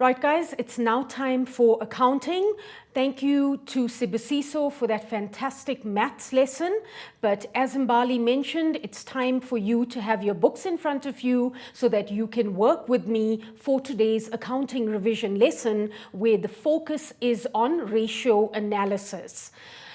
Right, guys, it's now time for accounting. Thank you to Sibusiso for that fantastic maths lesson. But as Mbali mentioned, it's time for you to have your books in front of you so that you can work with me for today's accounting revision lesson, where the focus is on ratio analysis.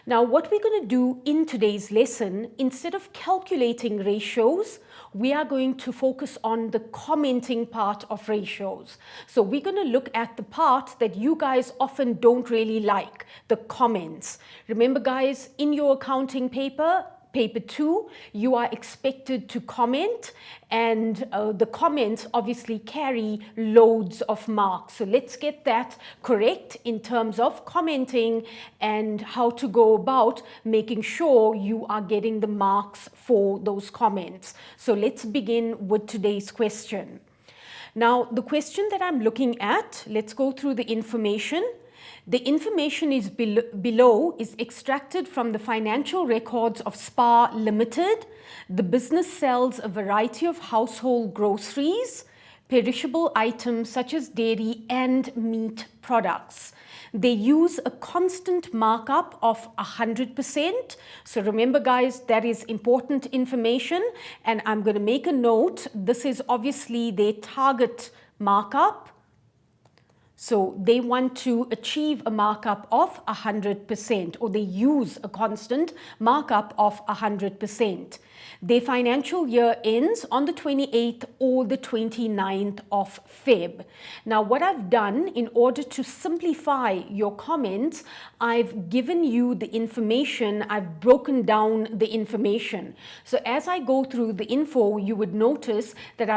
Now, what we're going to do in today's lesson, instead of calculating ratios, we are going to focus on the commenting part of ratios. So we're going to look at the part that you guys often don't really like, the comments. Remember, guys, in your accounting paper 2, you are expected to comment, and the comments obviously carry loads of marks. So let's get that correct in terms of commenting and how to go about making sure you are getting the marks for those comments. So let's begin with today's question. Now, the question that I'm looking at, let's go through the information. The information is below is extracted from the financial records of Spar Limited. The business sells a variety of household groceries, perishable items such as dairy and meat products. They use a constant markup of 100%. So remember, guys, that is important information. And I'm going to make a note. This is obviously their target markup. So they want to achieve a markup of 100%, or they use a constant markup of 100%. Their financial year ends on the 28th or the 29th of Feb. Now, what I've done in order to simplify your comments, I've given you the information, I've broken down the information. So as I go through the info, you would notice that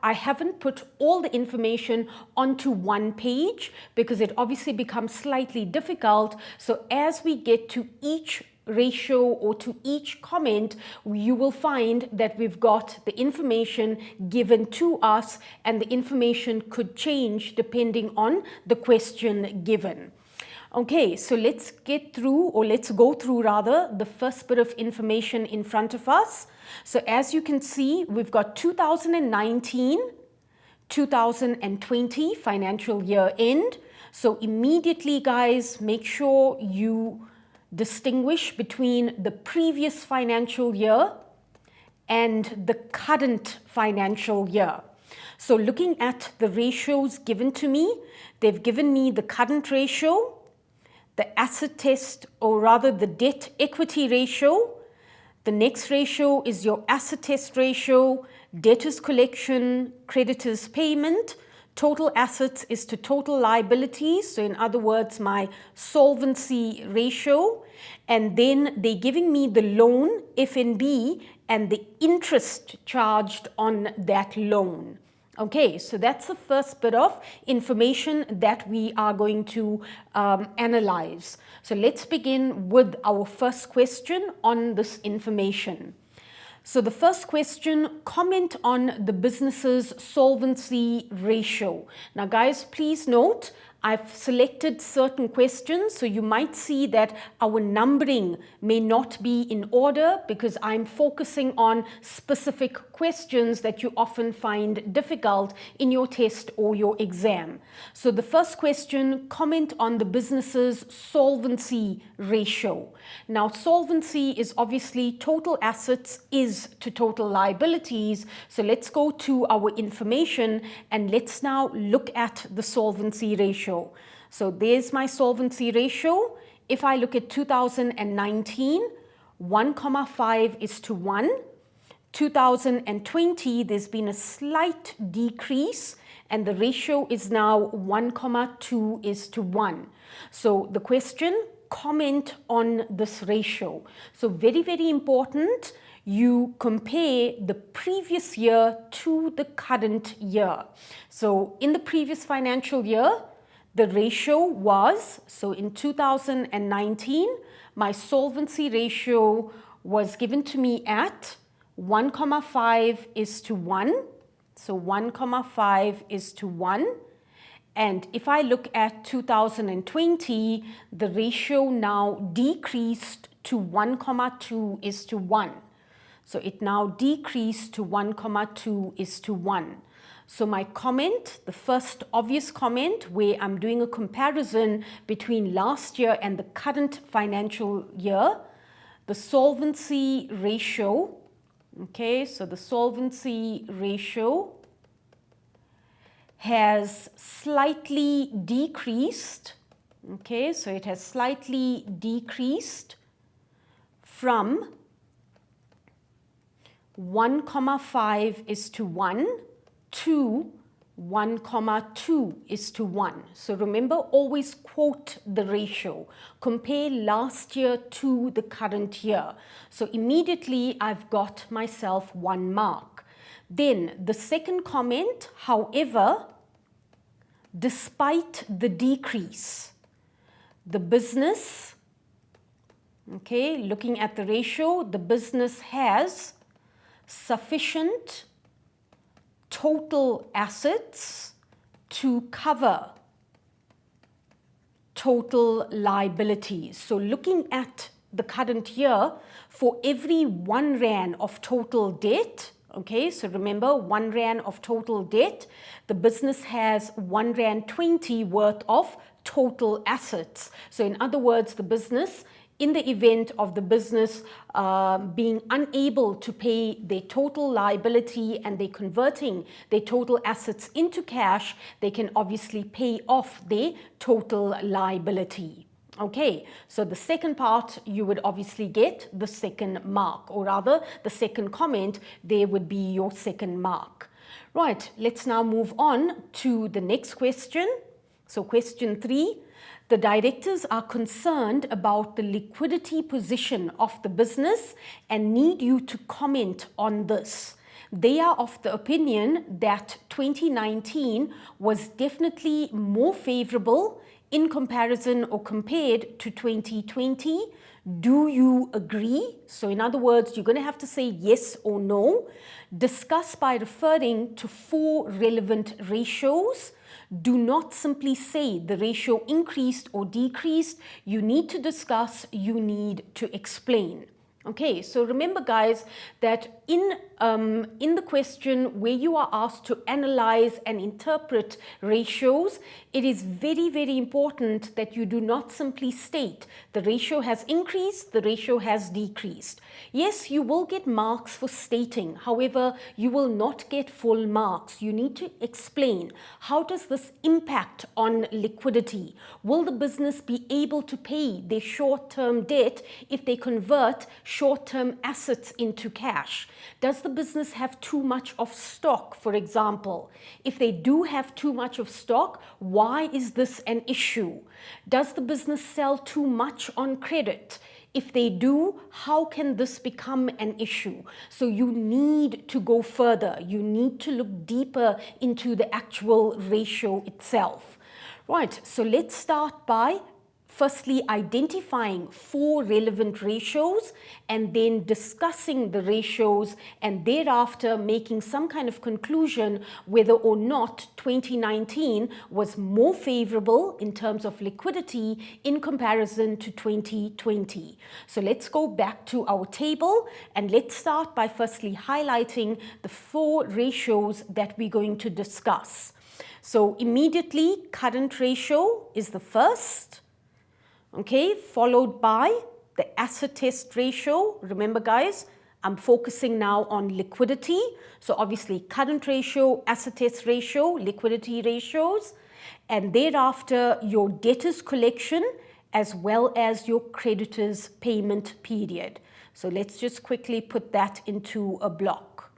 I haven't put all the information onto one page because it obviously becomes slightly difficult. So as we get to each ratio or to each comment, you will find that we've got the information given to us, and the information could change depending on the question given. Okay, so let's go through the first bit of information in front of us. So as you can see, we've got 2019, 2020 financial year end. So immediately, guys, make sure you distinguish between the previous financial year and the current financial year. So looking at the ratios given to me, they've given me the current ratio, the asset test, or rather the debt equity ratio. The next ratio is your asset test ratio, debtors collection, creditors payment. Total assets is to total liabilities. So in other words, my solvency ratio. And then they're giving me the loan, FNB, and the interest charged on that loan. Okay, so that's the first bit of information that we are going to analyze. So let's begin with our first question on this information. So the first question, comment on the business's solvency ratio. Now, guys, please note, I've selected certain questions, so you might see that our numbering may not be in order because I'm focusing on specific questions that you often find difficult in your test or your exam. So the first question, comment on the business's solvency ratio. Now, solvency is obviously total assets is to total liabilities. So let's go to our information and let's now look at the solvency ratio. So there's my solvency ratio. If I look at 2019, 1,5 is to 1. 2020, there's been a slight decrease, and the ratio is now 1,2 is to 1. So the question, comment on this ratio. So very, very important. You compare the previous year to the current year. So in the previous financial year, the ratio was, so in 2019, my solvency ratio was given to me at 1,5 is to 1. So 1,5 is to 1. And if I look at 2020, the ratio now decreased to 1,2 is to 1. So it now decreased to 1,2 is to 1. So my comment, the first obvious comment where I'm doing a comparison between last year and the current financial year, the solvency ratio, okay, so the solvency ratio has slightly decreased, okay, so it has slightly decreased from 1,5:1 to 1,2:1. So remember, always quote the ratio. Compare last year to the current year. So immediately I've got myself 1 mark. Then the second comment, however, despite the decrease, the business, okay, looking at the ratio, the business has sufficient total assets to cover total liabilities. So looking at the current year, for every 1 rand of total debt, okay, so remember 1 rand of total debt, the business has 1.20 rand worth of total assets. So in other words, the business, in the event of the business being unable to pay their total liability and they're converting their total assets into cash, they can obviously pay off their total liability. Okay, so the second part, you would obviously get the second mark, or rather the second comment, there would be your second mark. Right, let's now move on to the next question. So question 3. The directors are concerned about the liquidity position of the business and need you to comment on this. They are of the opinion that 2019 was definitely more favorable in comparison or compared to 2020. Do you agree? So in other words, you're going to have to say yes or no. Discuss by referring to 4 relevant ratios. Do not simply say the ratio increased or decreased. You need to discuss, you need to explain. Okay, so remember guys that in the question where you are asked to analyze and interpret ratios, it is very, very important that you do not simply state the ratio has increased, the ratio has decreased. Yes, you will get marks for stating. However, you will not get full marks. You need to explain, how does this impact on liquidity? Will the business be able to pay their short-term debt if they convert short-term assets into cash? Does the business have too much of stock, for example? If they do have too much of stock, why is this an issue? Does the business sell too much on credit? If they do, how can this become an issue? So you need to go further. You need to look deeper into the actual ratio itself. Right, so let's start by firstly identifying 4 relevant ratios and then discussing the ratios and thereafter making some kind of conclusion whether or not 2019 was more favorable in terms of liquidity in comparison to 2020. So let's go back to our table and let's start by firstly highlighting the 4 ratios that we're going to discuss. So immediately, current ratio is the first. Okay, followed by the asset test ratio. Remember guys, I'm focusing now on liquidity. So obviously current ratio, asset test ratio, liquidity ratios, and thereafter your debtors collection as well as your creditors payment period. So let's just quickly put that into a block.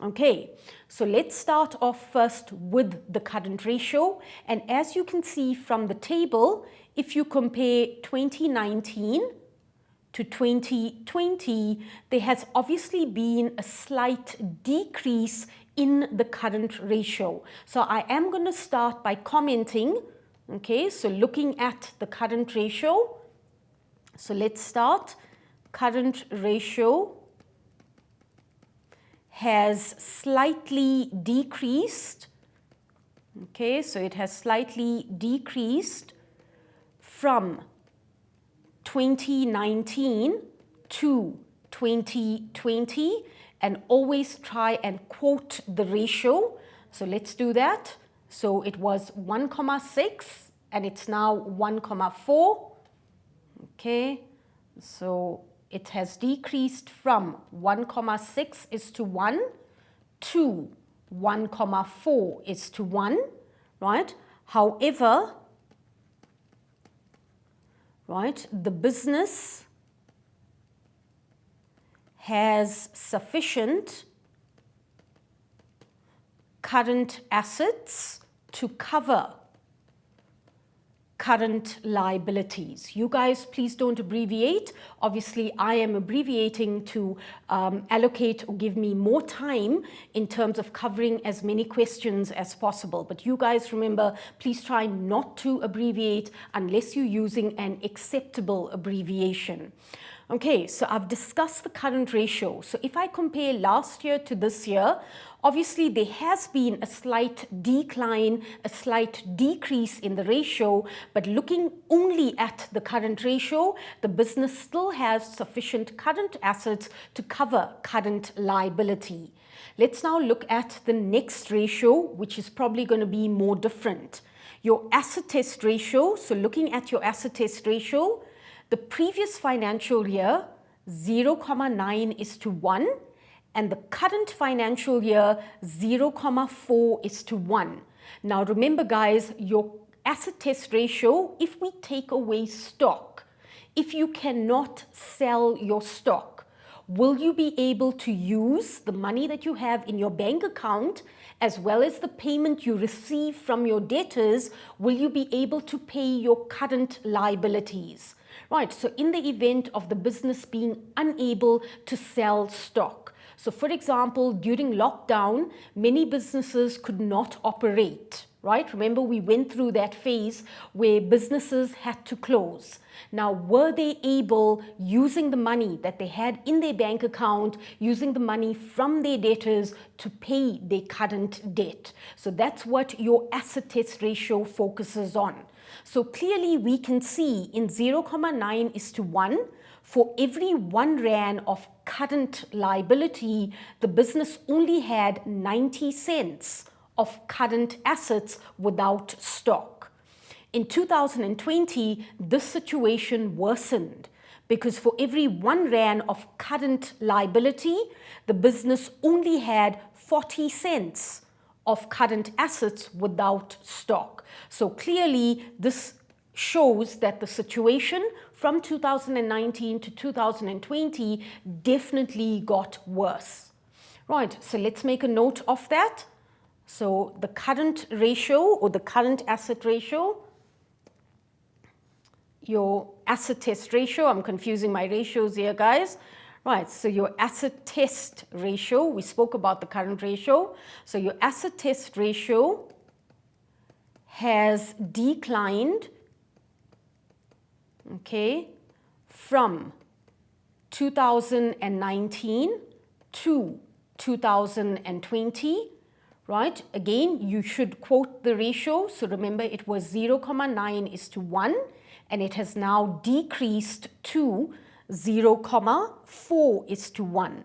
Okay, so let's start off first with the current ratio. And as you can see from the table, if you compare 2019 to 2020, there has obviously been a slight decrease in the current ratio. So I am going to start by commenting. Okay, so looking at the current ratio. So let's start. Current ratio has slightly decreased. Okay, so it has slightly decreased from 2019 to 2020, and always try and quote the ratio. So let's do that. So it was 1,6 and it's now 1,4. Okay, so it has decreased from 1,6 is to 1 to 1,4 is to 1, right? However, right, the business has sufficient current assets to cover current liabilities. You guys, please don't abbreviate. Obviously, I am abbreviating to allocate or give me more time in terms of covering as many questions as possible. But you guys remember, please try not to abbreviate unless you're using an acceptable abbreviation. Okay, so I've discussed the current ratio. So if I compare last year to this year, obviously there has been a slight decline, a slight decrease in the ratio, but looking only at the current ratio, the business still has sufficient current assets to cover current liability. Let's now look at the next ratio, which is probably going to be more different. Your asset test ratio, so looking at your asset test ratio, the previous financial year, 0,9 is to 1, and the current financial year, 0,4 is to 1. Now remember guys, your asset test ratio, if we take away stock, if you cannot sell your stock, will you be able to use the money that you have in your bank account as well as the payment you receive from your debtors? Will you be able to pay your current liabilities? Right, so in the event of the business being unable to sell stock. So for example, during lockdown, many businesses could not operate, right? Remember, we went through that phase where businesses had to close. Now, were they able, using the money that they had in their bank account, using the money from their debtors to pay their current debt? So that's what your asset test ratio focuses on. So clearly we can see in 0,9 is to 1, for every 1 rand of current liability, the business only had 90 cents of current assets without stock. In 2020, this situation worsened because for every 1 rand of current liability, the business only had 40 cents of current assets without stock. So clearly this shows that the situation from 2019 to 2020 definitely got worse. Right, so let's make a note of that. So the current ratio or the current asset ratio, your asset test ratio, I'm confusing my ratios here guys. Right, so your asset test ratio, we spoke about the current ratio. So your asset test ratio has declined, okay, from 2019 to 2020, right? Again, you should quote the ratio. So remember, it was 0,9 is to 1, and it has now decreased to 0,4 is to 1.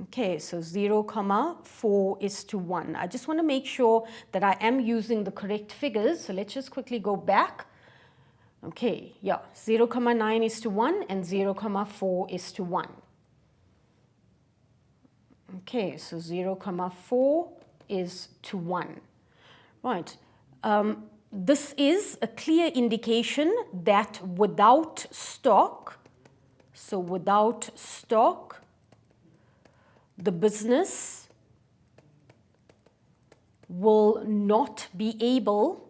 Okay, so 0,4 is to 1. I just want to make sure that I am using the correct figures. So let's just quickly go back. Okay, yeah, 0,9 is to 1 and 0,4 is to 1. Okay, so 0,4 is to 1. Right. This is a clear indication that without stock, so without stock, the business will not be able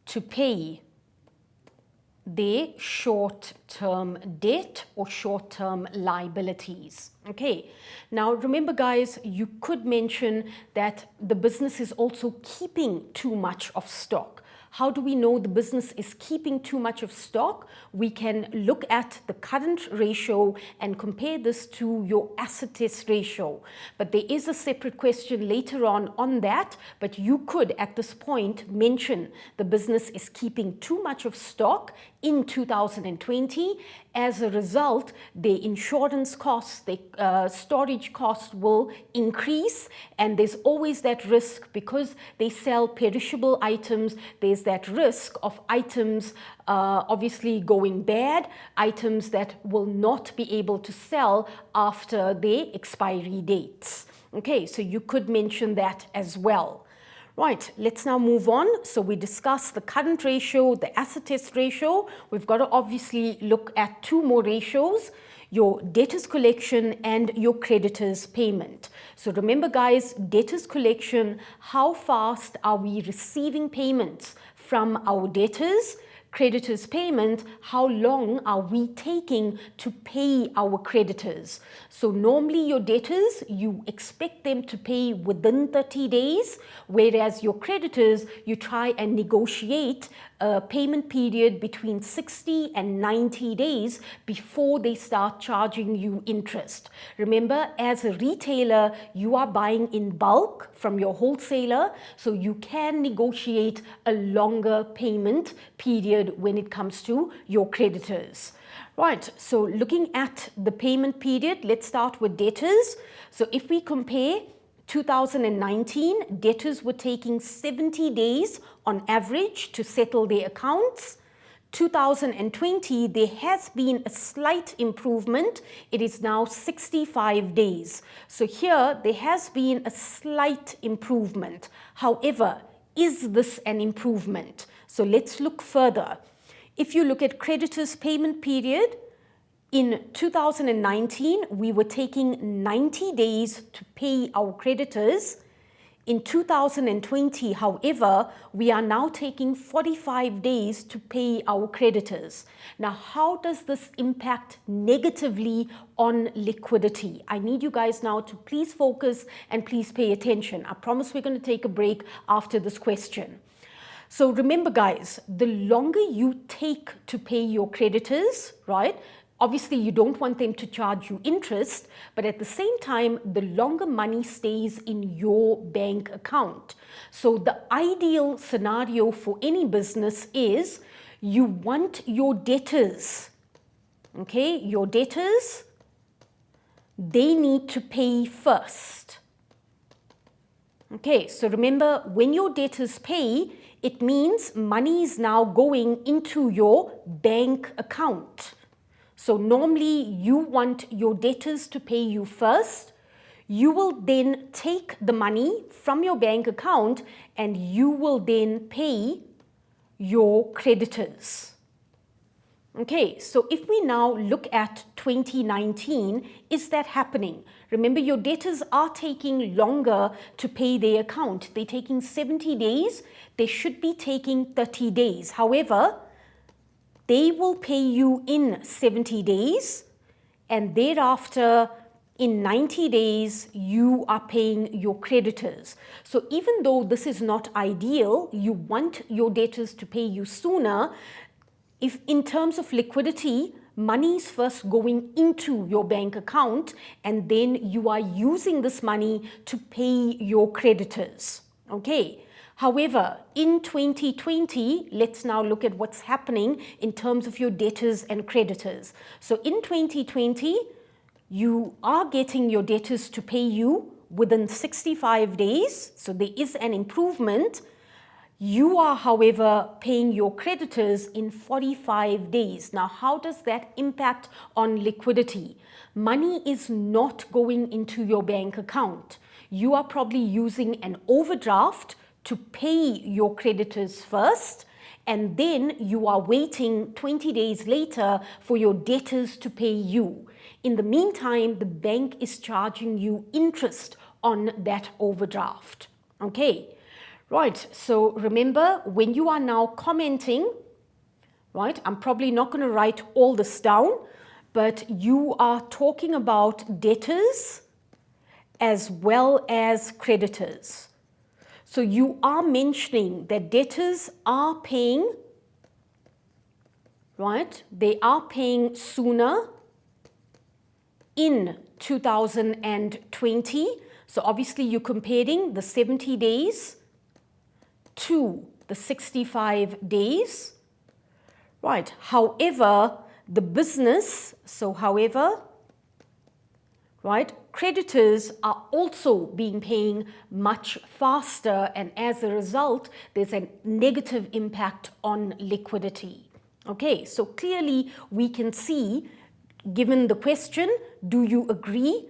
to pay their short-term debt or short-term liabilities. Okay, now remember guys, you could mention that the business is also keeping too much of stock. How do we know the business is keeping too much of stock? We can look at the current ratio and compare this to your asset test ratio. But there is a separate question later on that, but you could at this point mention the business is keeping too much of stock in 2020 liquidity. As a result, their insurance costs, their storage costs will increase, and there's always that risk because they sell perishable items. There's that risk of items obviously going bad, items that will not be able to sell after their expiry dates. Okay, so you could mention that as well. Right, let's now move on. So we discussed the current ratio, the asset test ratio. We've got to obviously look at two more ratios, your debtors collection and your creditors payment. So remember guys, debtors collection, how fast are we receiving payments from our debtors? Creditors payment, how long are we taking to pay our creditors? So normally your debtors, you expect them to pay within 30 days, whereas your creditors, you try and negotiate a payment period between 60 and 90 days before they start charging you interest. Remember, as a retailer, you are buying in bulk from your wholesaler, so you can negotiate a longer payment period when it comes to your creditors. Right, so looking at the payment period, let's start with debtors. So if we compare 2019, debtors were taking 70 days on average to settle their accounts. 2020, there has been a slight improvement. It is now 65 days. So here, there has been a slight improvement. However, is this an improvement? So let's look further. If you look at creditors' payment period, in 2019, we were taking 90 days to pay our creditors. In 2020, however, we are now taking 45 days to pay our creditors. Now, how does this impact negatively on liquidity? I need you guys now to please focus and please pay attention. I promise we're going to take a break after this question. So remember guys, the longer you take to pay your creditors, right? Obviously, you don't want them to charge you interest, but at the same time, the longer money stays in your bank account. So the ideal scenario for any business is you want your debtors, okay, your debtors, they need to pay first. Okay, so remember, when your debtors pay, it means money is now going into your bank account. So normally you want your debtors to pay you first. You will then take the money from your bank account and you will then pay your creditors. Okay, so if we now look at 2019, is that happening? Remember, your debtors are taking longer to pay their account. They're taking 70 days. They should be taking 30 days. However, they will pay you in 70 days, and thereafter, in 90 days, you are paying your creditors. So even though this is not ideal, you want your debtors to pay you sooner. If in terms of liquidity, money is first going into your bank account, and then you are using this money to pay your creditors. Okay. However, in 2020, let's now look at what's happening in terms of your debtors and creditors. So in 2020, you are getting your debtors to pay you within 65 days. So there is an improvement. You are, however, paying your creditors in 45 days. Now, how does that impact on liquidity? Money is not going into your bank account. You are probably using an overdraft to pay your creditors first, and then you are waiting 20 days later for your debtors to pay you. In the meantime, the bank is charging you interest on that overdraft. Okay, right, so remember, when you are now commenting, right, I'm probably not going to write all this down, but you are talking about debtors as well as creditors. So you are mentioning that debtors are paying, right? They are paying sooner in 2020. So obviously you're comparing the 70 days to the 65 days, right? However, the business, so however, right, creditors are also being paying much faster, and as a result, there's a negative impact on liquidity. Okay, so clearly we can see, given the question, do you agree,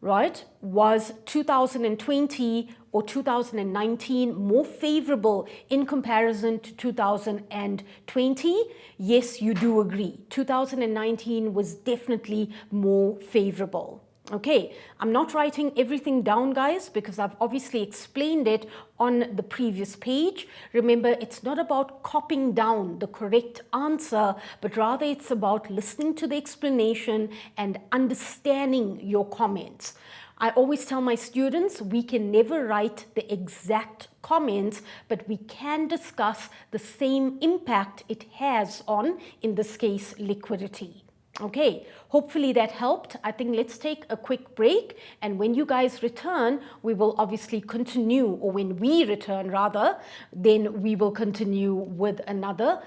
right? Was 2020 or 2019 more favorable in comparison to 2020? Yes, you do agree. 2019 was definitely more favorable. Okay, I'm not writing everything down, guys, because I've obviously explained it on the previous page. Remember, it's not about copying down the correct answer, but rather it's about listening to the explanation and understanding your comments. I always tell my students we can never write the exact comments, but we can discuss the same impact it has on, in this case, liquidity. Okay, hopefully that helped. I think let's take a quick break, and when you guys return, we will obviously continue, or when we return rather, then we will continue with another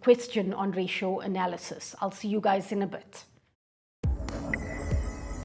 question on ratio analysis. I'll see you guys in a bit.